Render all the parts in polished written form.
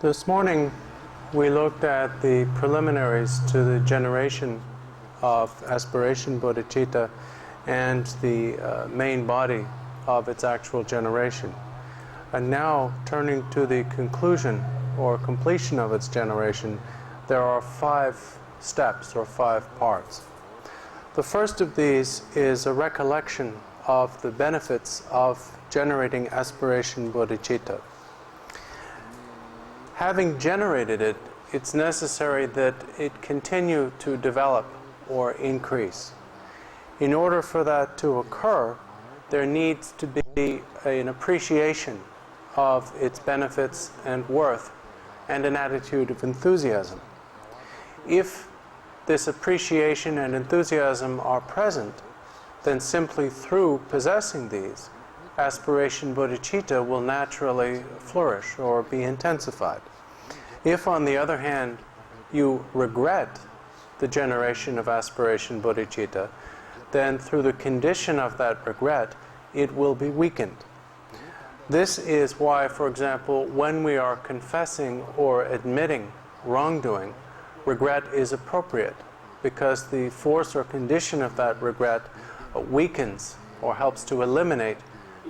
This morning we looked at the preliminaries to the generation of aspiration bodhicitta and the main body of its actual generation. And now, turning to the conclusion or completion of its generation, there are 5 steps or 5 parts. The first of these is a recollection of the benefits of generating aspiration bodhicitta. Having generated it, it's necessary that it continue to develop or increase. In order for that to occur, there needs to be an appreciation of its benefits and worth and an attitude of enthusiasm. If this appreciation and enthusiasm are present, then simply through possessing these, aspiration bodhicitta will naturally flourish or be intensified. If, on the other hand, you regret the generation of aspiration bodhicitta, then through the condition of that regret, it will be weakened. This is why, for example, when we are confessing or admitting wrongdoing, regret is appropriate, because the force or condition of that regret weakens or helps to eliminate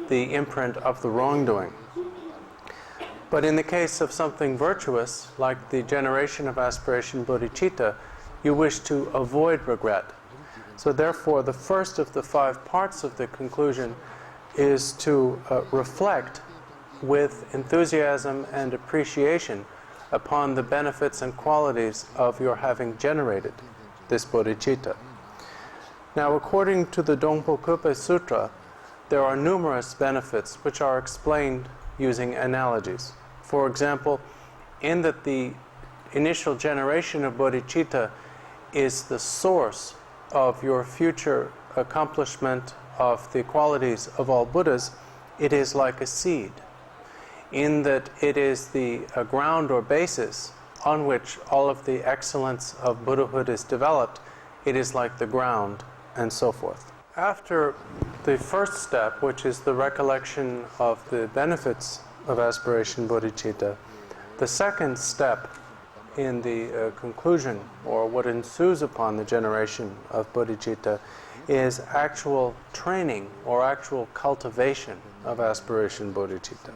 the imprint of the wrongdoing. But in the case of something virtuous, like the generation of aspiration bodhicitta, you wish to avoid regret. So therefore, the first of the 5 parts of the conclusion is to reflect with enthusiasm and appreciation upon the benefits and qualities of your having generated this bodhicitta. Now, according to the Dongpo-Kupe Sutra, there are numerous benefits which are explained using analogies. For example, in that the initial generation of bodhicitta is the source of your future accomplishment of the qualities of all Buddhas, it is like a seed. In that it is the ground or basis on which all of the excellence of Buddhahood is developed, it is like the ground, and so forth. After the first step, which is the recollection of the benefits of aspiration bodhicitta, the second step in the conclusion, or what ensues upon the generation of bodhicitta, is actual training or actual cultivation of aspiration bodhicitta.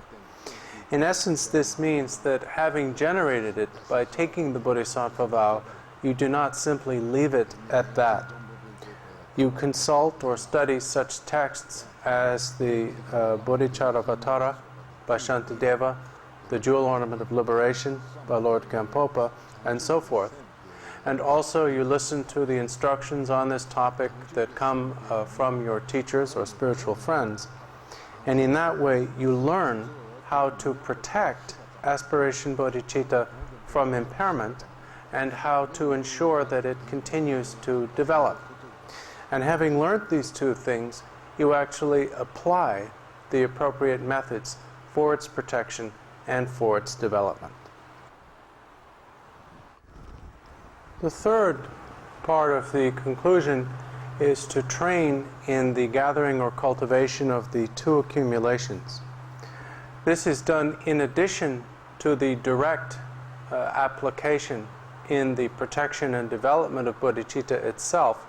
In essence, this means that having generated it by taking the Bodhisattva vow, you do not simply leave it at that. You consult or study such texts as the Bodhicharyavatara by Shantideva, the Jewel Ornament of Liberation by Lord Gampopa, and so forth. And also you listen to the instructions on this topic that come from your teachers or spiritual friends. And in that way you learn how to protect aspiration bodhicitta from impairment and how to ensure that it continues to develop. And having learned these 2 things, you actually apply the appropriate methods for its protection and for its development. The third part of the conclusion is to train in the gathering or cultivation of the 2 accumulations. This is done in addition to the direct application in the protection and development of bodhicitta itself.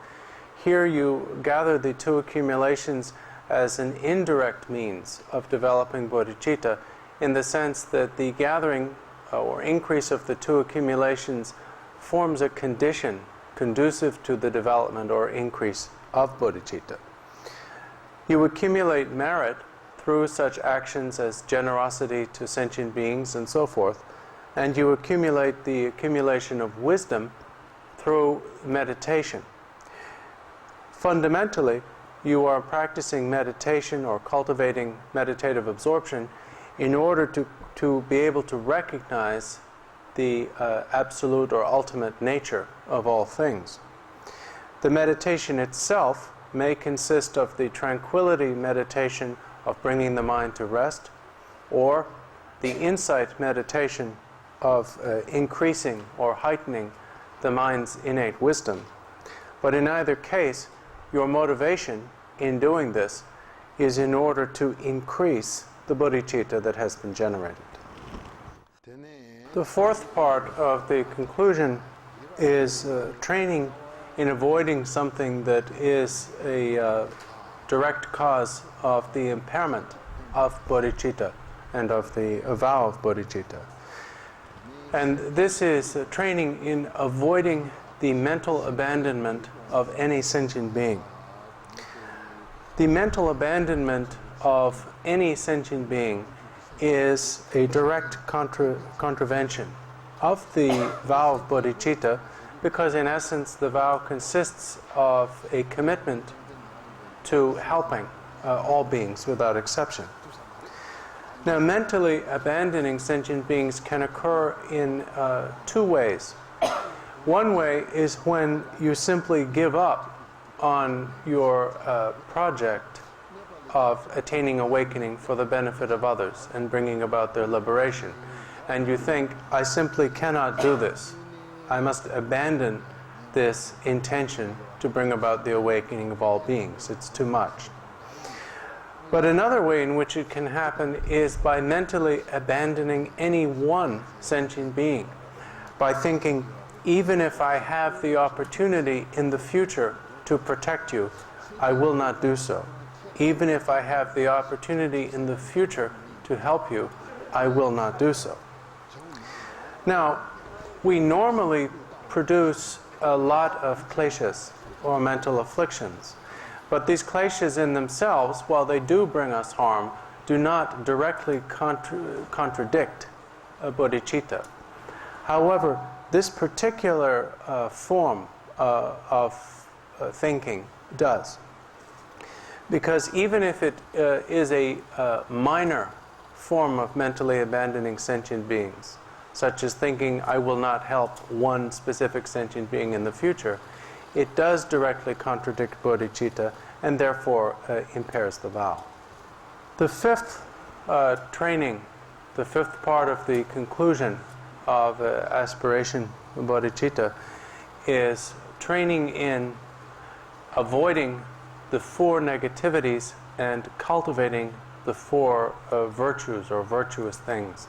Here you gather the 2 accumulations as an indirect means of developing bodhicitta, in the sense that the gathering or increase of the 2 accumulations forms a condition conducive to the development or increase of bodhicitta. You accumulate merit through such actions as generosity to sentient beings and so forth, and you accumulate the accumulation of wisdom through meditation. Fundamentally, you are practicing meditation or cultivating meditative absorption in order to be able to recognize the absolute or ultimate nature of all things. The meditation itself may consist of the tranquility meditation of bringing the mind to rest, or the insight meditation of increasing or heightening the mind's innate wisdom. But in either case, your motivation in doing this is in order to increase the bodhicitta that has been generated. The fourth part of the conclusion is training in avoiding something that is a direct cause of the impairment of bodhicitta and of the vow of bodhicitta. And this is training in avoiding the mental abandonment of any sentient being. The mental abandonment of any sentient being is a direct contravention of the vow of bodhicitta, because in essence the vow consists of a commitment to helping all beings without exception. Now, mentally abandoning sentient beings can occur in two ways. One way is when you simply give up on your project of attaining awakening for the benefit of others and bringing about their liberation. And you think, I simply cannot do this. I must abandon this intention to bring about the awakening of all beings. It's too much. But another way in which it can happen is by mentally abandoning any one sentient being, by thinking, even if I have the opportunity in the future to protect you, I will not do so. Even if I have the opportunity in the future to help you, I will not do so. Now, we normally produce a lot of kleshas, or mental afflictions. But these kleshas in themselves, while they do bring us harm, do not directly contradict bodhicitta. However, this particular form of thinking does. Because even if it is a minor form of mentally abandoning sentient beings, such as thinking I will not help one specific sentient being in the future, it does directly contradict bodhicitta and therefore impairs the vow. The fifth training, the fifth part of the conclusion of aspiration bodhicitta is training in avoiding the four negativities and cultivating the four virtues or virtuous things.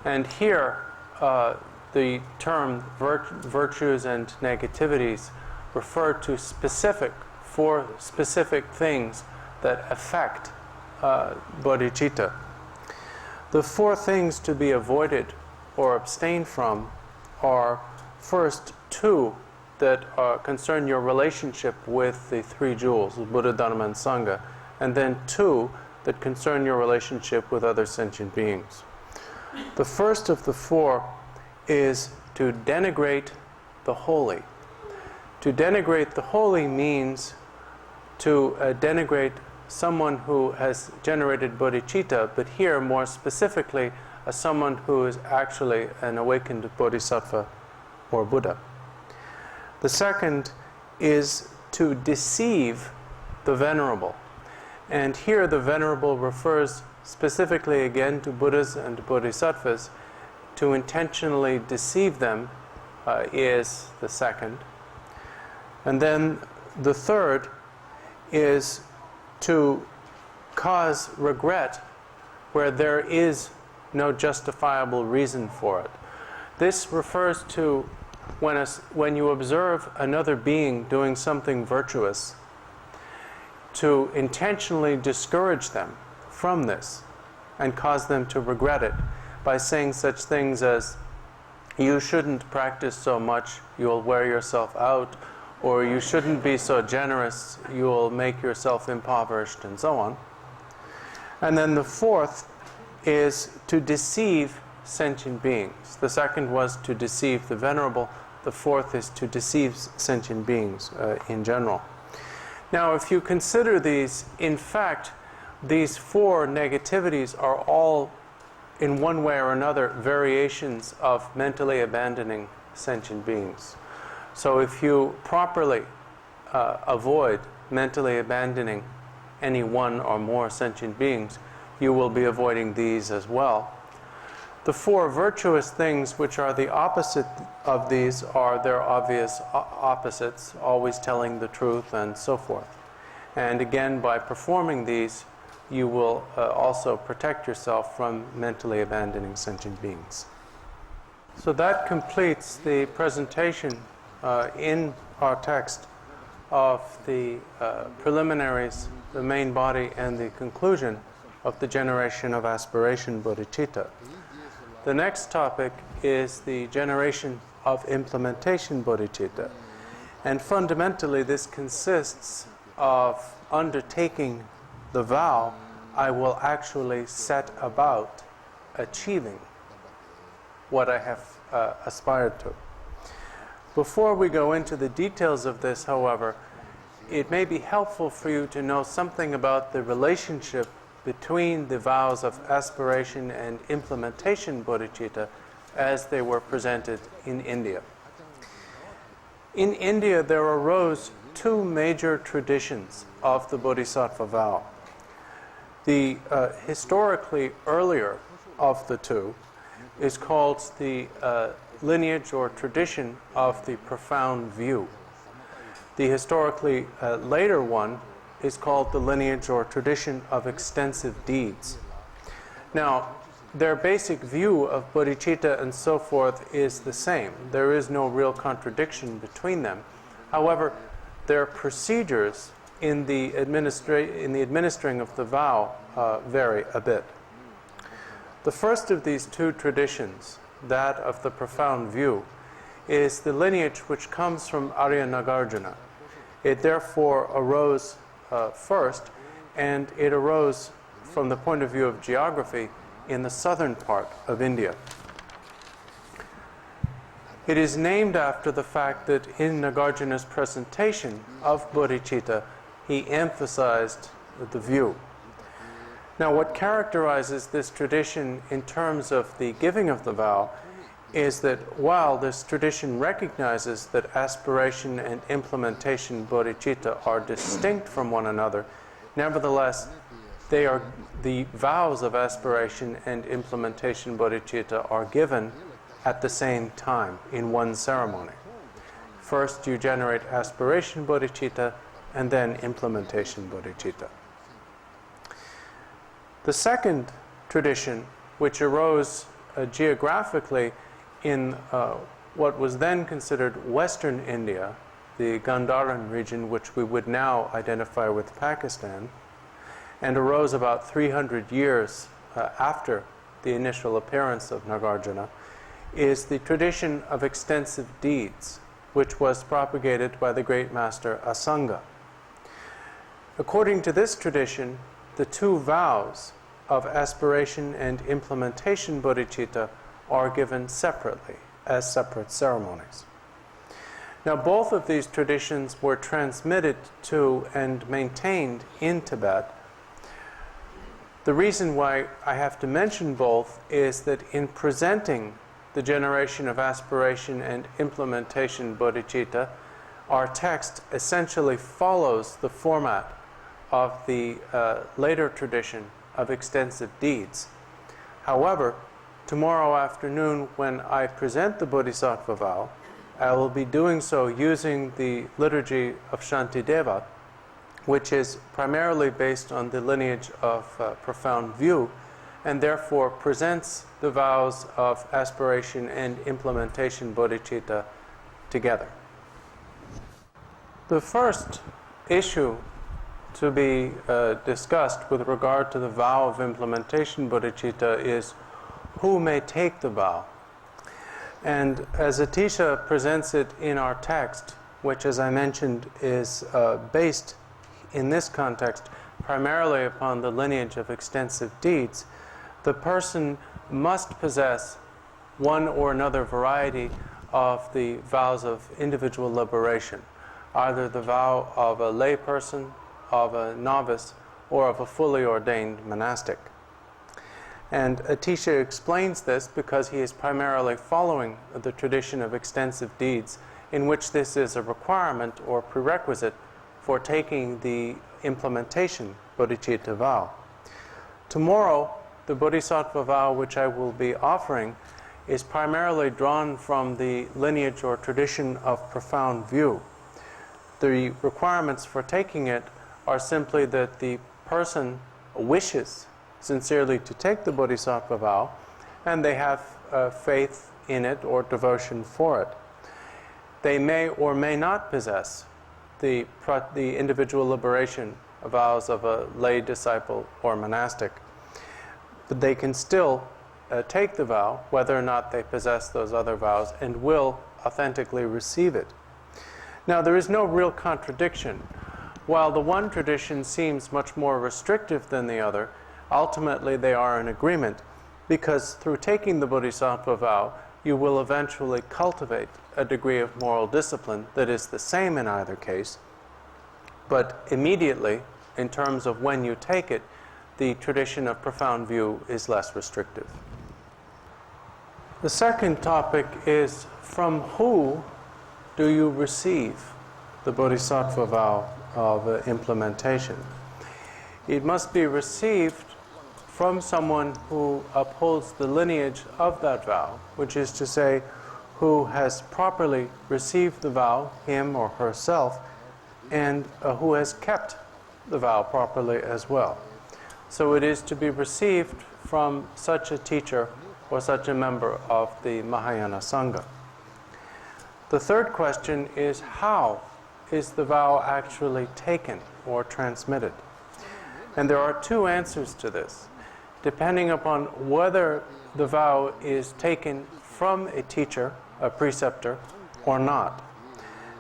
And here the term virtues and negativities refer to four specific things that affect bodhicitta. The four things to be avoided or abstained from are first two that concern your relationship with the three jewels, Buddha, Dharma, and Sangha, and then two that concern your relationship with other sentient beings. The first of the four is to denigrate the holy. To denigrate the holy means to denigrate someone who has generated bodhicitta, but here more specifically as someone who is actually an awakened bodhisattva or Buddha. The second is to deceive the Venerable. And here the Venerable refers specifically again to Buddhas and Bodhisattvas. To intentionally deceive them is the second. And then the third is to cause regret where there is no justifiable reason for it. This refers to when you observe another being doing something virtuous, to intentionally discourage them from this and cause them to regret it by saying such things as, you shouldn't practice so much, you'll wear yourself out, or you shouldn't be so generous, you'll make yourself impoverished, and so on. And then the fourth is to deceive sentient beings. The second was to deceive the Venerable. The fourth is to deceive sentient beings in general. Now, if you consider these, in fact, these four negativities are all, in one way or another, variations of mentally abandoning sentient beings. So if you properly avoid mentally abandoning any one or more sentient beings, you will be avoiding these as well. The four virtuous things, which are the opposite of these, are their obvious opposites, always telling the truth and so forth. And again, by performing these, you will also protect yourself from mentally abandoning sentient beings. So that completes the presentation in our text of the preliminaries, the main body, and the conclusion of the generation of aspiration Bodhicitta. The next topic is the generation of implementation Bodhicitta. And fundamentally, this consists of undertaking the vow I will actually set about achieving what I have aspired to. Before we go into the details of this, however, it may be helpful for you to know something about the relationship between the vows of aspiration and implementation Bodhicitta as they were presented in India. In India, there arose two major traditions of the Bodhisattva vow. The historically earlier of the two is called the lineage or tradition of the profound view. The historically later one is called the lineage or tradition of extensive deeds. Now, their basic view of bodhicitta and so forth is the same. There is no real contradiction between them. However, their procedures in the administering of the vow vary a bit. The first of these two traditions, that of the profound view, is the lineage which comes from Arya Nagarjuna. It therefore arose first, and it arose from the point of view of geography in the southern part of India. It is named after the fact that in Nagarjuna's presentation of bodhicitta, he emphasized the view. Now, what characterizes this tradition in terms of the giving of the vow is that while this tradition recognizes that aspiration and implementation bodhicitta are distinct from one another, nevertheless, the vows of aspiration and implementation bodhicitta are given at the same time in one ceremony. First, you generate aspiration bodhicitta, and then implementation bodhicitta. The second tradition, which arose geographically in what was then considered Western India, the Gandharan region, which we would now identify with Pakistan, and arose about 300 years after the initial appearance of Nagarjuna, is the tradition of extensive deeds, which was propagated by the great master Asanga. According to this tradition, the two vows of aspiration and implementation bodhicitta are given separately, as separate ceremonies. Now, both of these traditions were transmitted to and maintained in Tibet. The reason why I have to mention both is that in presenting the generation of aspiration and implementation bodhicitta, our text essentially follows the format of the later tradition of extensive deeds. However, tomorrow afternoon, when I present the Bodhisattva vow, I will be doing so using the liturgy of Shantideva, which is primarily based on the lineage of profound view, and therefore presents the vows of aspiration and implementation bodhicitta together. The first issue to be discussed with regard to the vow of implementation bodhicitta is who may take the vow. And as Atisha presents it in our text, which, as I mentioned, is based in this context primarily upon the lineage of extensive deeds, the person must possess one or another variety of the vows of individual liberation, either the vow of a lay person, of a novice, or of a fully ordained monastic. And Atisha explains this because he is primarily following the tradition of extensive deeds, in which this is a requirement or prerequisite for taking the implementation bodhicitta vow. Tomorrow, the Bodhisattva vow which I will be offering is primarily drawn from the lineage or tradition of profound view. The requirements for taking it are simply that the person wishes sincerely to take the Bodhisattva vow, and they have faith in it or devotion for it. They may or may not possess the individual liberation vows of a lay disciple or monastic, but they can still take the vow, whether or not they possess those other vows, and will authentically receive it. Now, there is no real contradiction. While the one tradition seems much more restrictive than the other, ultimately they are in agreement, because through taking the Bodhisattva vow, you will eventually cultivate a degree of moral discipline that is the same in either case, but immediately, in terms of when you take it, the tradition of profound view is less restrictive. The second topic is, from who do you receive the Bodhisattva vow of implementation? It must be received from someone who upholds the lineage of that vow, which is to say, who has properly received the vow, him or herself, and who has kept the vow properly as well. So it is to be received from such a teacher or such a member of the Mahayana Sangha. The third question is, how is the vow actually taken or transmitted? And there are two answers to this, depending upon whether the vow is taken from a teacher, a preceptor, or not.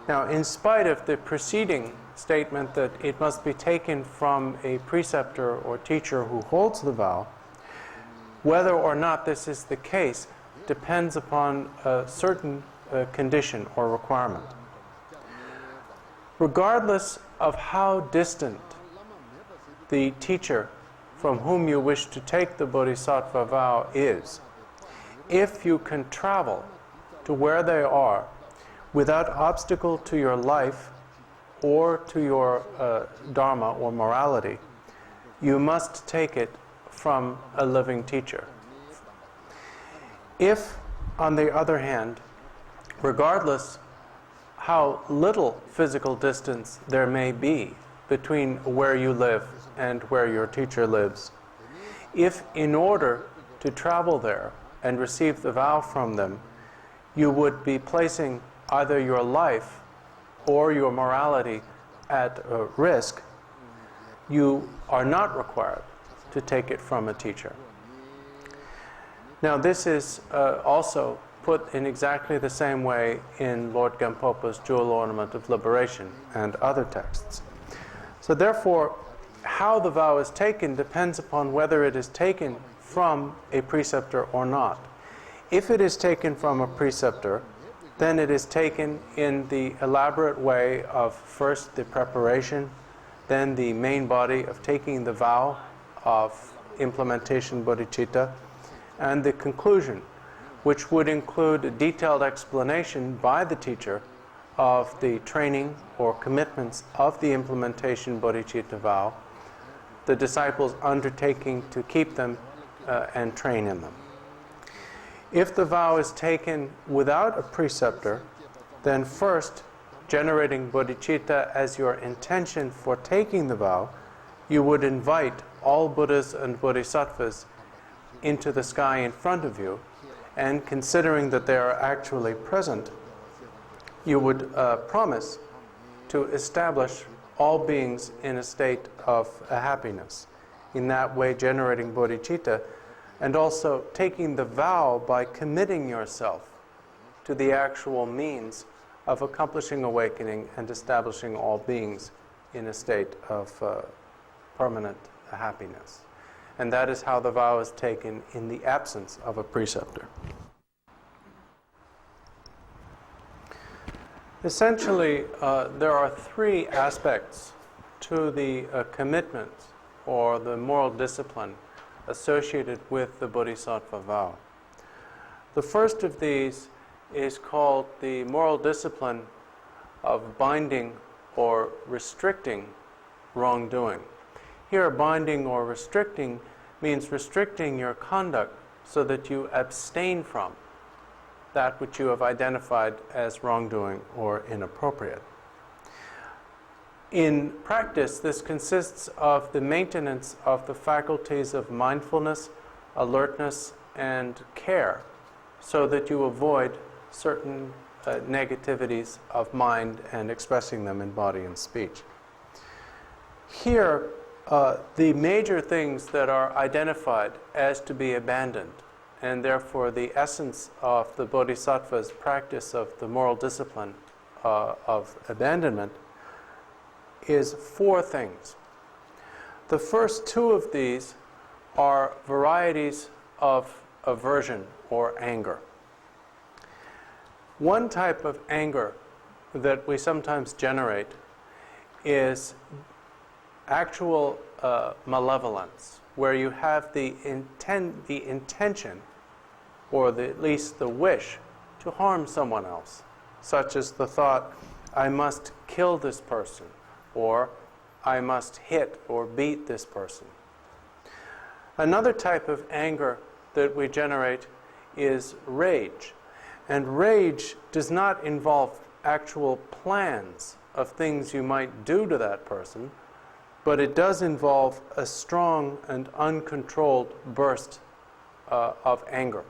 Now, in spite of the preceding statement that it must be taken from a preceptor or teacher who holds the vow, whether or not this is the case depends upon a certain condition or requirement. Regardless of how distant the teacher from whom you wish to take the Bodhisattva vow is, if you can travel to where they are without obstacle to your life or to your Dharma or morality, you must take it from a living teacher. If, on the other hand, regardless how little physical distance there may be between where you live and where your teacher lives, if in order to travel there and receive the vow from them, you would be placing either your life or your morality at risk, you are not required to take it from a teacher. Now, this is also put in exactly the same way in Lord Gampopa's Jewel Ornament of Liberation and other texts. So therefore, how the vow is taken depends upon whether it is taken from a preceptor or not. If it is taken from a preceptor, then it is taken in the elaborate way of first the preparation, then the main body of taking the vow of implementation bodhicitta, and the conclusion, which would include a detailed explanation by the teacher of the training or commitments of the implementation bodhicitta vow, the disciples undertaking to keep them and train in them. If the vow is taken without a preceptor, then first, generating bodhicitta as your intention for taking the vow, you would invite all Buddhas and Bodhisattvas into the sky in front of you, and considering that they are actually present, you would promise to establish all beings in a state of happiness, in that way generating bodhicitta, and also taking the vow by committing yourself to the actual means of accomplishing awakening and establishing all beings in a state of permanent happiness. And that is how the vow is taken in the absence of a preceptor. Essentially, there are three aspects to the commitment or the moral discipline associated with the Bodhisattva vow. The first of these is called the moral discipline of binding or restricting wrongdoing. Here, binding or restricting means restricting your conduct so that you abstain from that which you have identified as wrongdoing or inappropriate. In practice, this consists of the maintenance of the faculties of mindfulness, alertness, and care so that you avoid certain negativities of mind and expressing them in body and speech. Here, the major things that are identified as to be abandoned, and therefore the essence of the Bodhisattva's practice of the moral discipline of abandonment, is four things. The first two of these are varieties of aversion or anger. One type of anger that we sometimes generate is actual malevolence, where you have the intention, or at least the wish, to harm someone else, such as the thought, I must kill this person, or I must hit or beat this person. Another type of anger that we generate is rage. And rage does not involve actual plans of things you might do to that person, but it does involve a strong and uncontrolled burst of anger.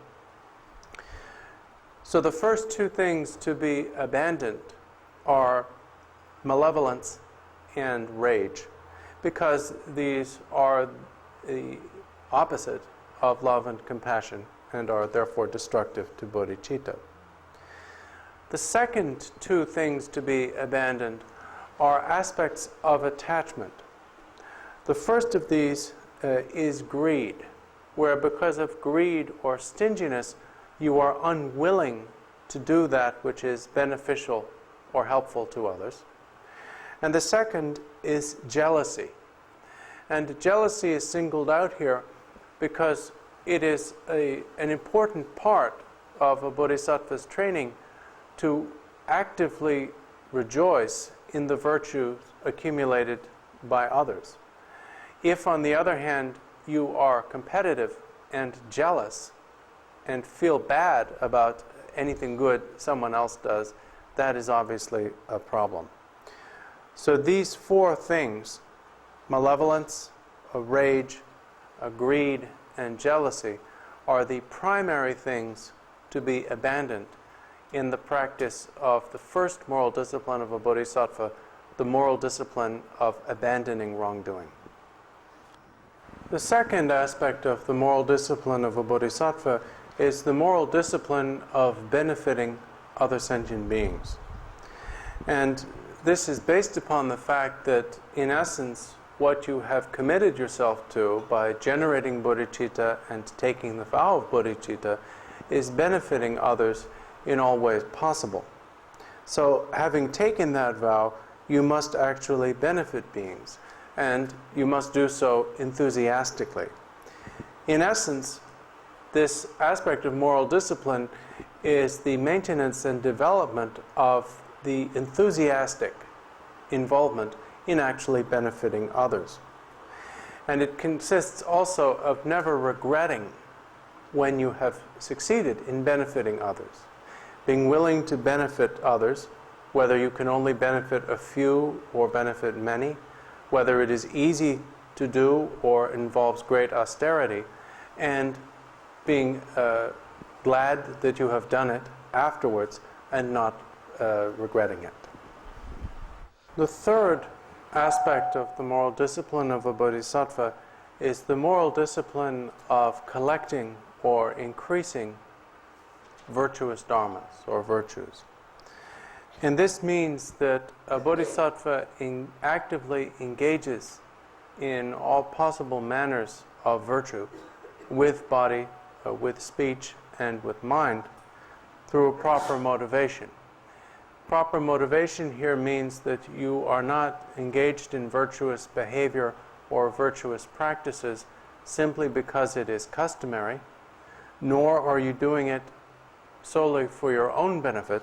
So the first two things to be abandoned are malevolence and rage, because these are the opposite of love and compassion and are therefore destructive to bodhicitta. The second two things to be abandoned are aspects of attachment. The first of these is greed, where because of greed or stinginess, you are unwilling to do that which is beneficial or helpful to others. And the second is jealousy. And jealousy is singled out here because it is an important part of a bodhisattva's training to actively rejoice in the virtues accumulated by others. If, on the other hand, you are competitive and jealous and feel bad about anything good someone else does, that is obviously a problem. So these four things, malevolence, rage, greed, and jealousy, are the primary things to be abandoned in the practice of the first moral discipline of a bodhisattva, the moral discipline of abandoning wrongdoing. The second aspect of the moral discipline of a bodhisattva is the moral discipline of benefiting other sentient beings. And this is based upon the fact that, in essence, what you have committed yourself to by generating bodhicitta and taking the vow of bodhicitta is benefiting others in all ways possible. So, having taken that vow, you must actually benefit beings, and you must do so enthusiastically. In essence, this aspect of moral discipline is the maintenance and development of the enthusiastic involvement in actually benefiting others. And it consists also of never regretting when you have succeeded in benefiting others. Being willing to benefit others, whether you can only benefit a few or benefit many, whether it is easy to do or involves great austerity, and being glad that you have done it afterwards and not regretting it. The third aspect of the moral discipline of a bodhisattva is the moral discipline of collecting or increasing virtuous dharmas or virtues. And this means that a bodhisattva actively engages in all possible manners of virtue with body, with speech, and with mind through a proper motivation. Proper motivation here means that you are not engaged in virtuous behavior or virtuous practices simply because it is customary, nor are you doing it solely for your own benefit,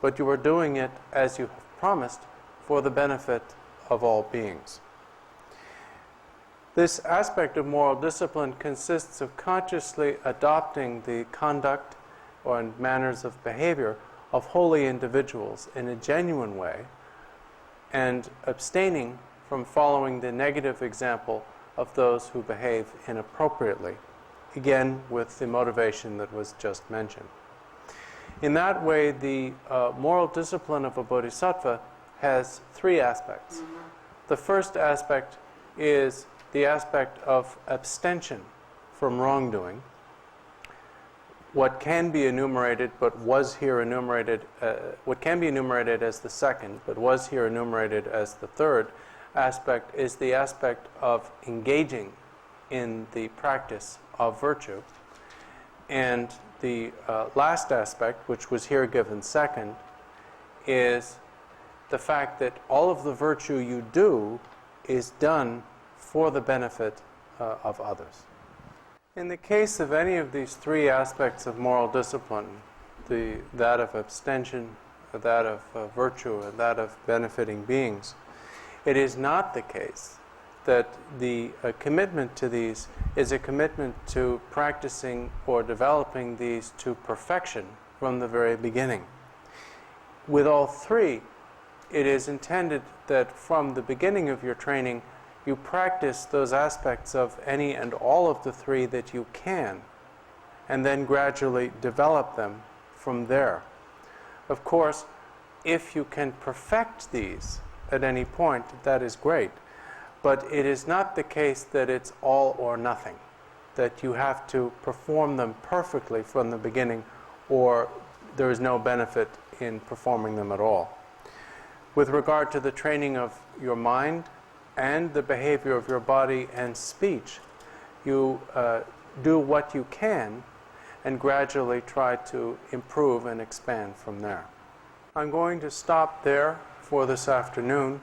but you are doing it, as you have promised, for the benefit of all beings. This aspect of moral discipline consists of consciously adopting the conduct or manners of behavior of holy individuals in a genuine way, and abstaining from following the negative example of those who behave inappropriately again with the motivation that was just mentioned. In that way, the moral discipline of a bodhisattva has three aspects. The first aspect is the aspect of abstention from wrongdoing. What can be enumerated, but was here enumerated, what can be enumerated as the second, but was here enumerated as the third aspect, is the aspect of engaging in the practice of virtue. And the last aspect, which was here given second, is the fact that all of the virtue you do is done for the benefit of others. In the case of any of these three aspects of moral discipline, that of abstention, that of virtue, and that of benefiting beings, it is not the case that the commitment to these is a commitment to practicing or developing these to perfection from the very beginning. With all three, it is intended that from the beginning of your training, you practice those aspects of any and all of the three that you can, and then gradually develop them from there. Of course, if you can perfect these at any point, that is great. But it is not the case that it's all or nothing, that you have to perform them perfectly from the beginning, or there is no benefit in performing them at all. With regard to the training of your mind and the behavior of your body and speech, you do what you can and gradually try to improve and expand from there. I'm going to stop there for this afternoon.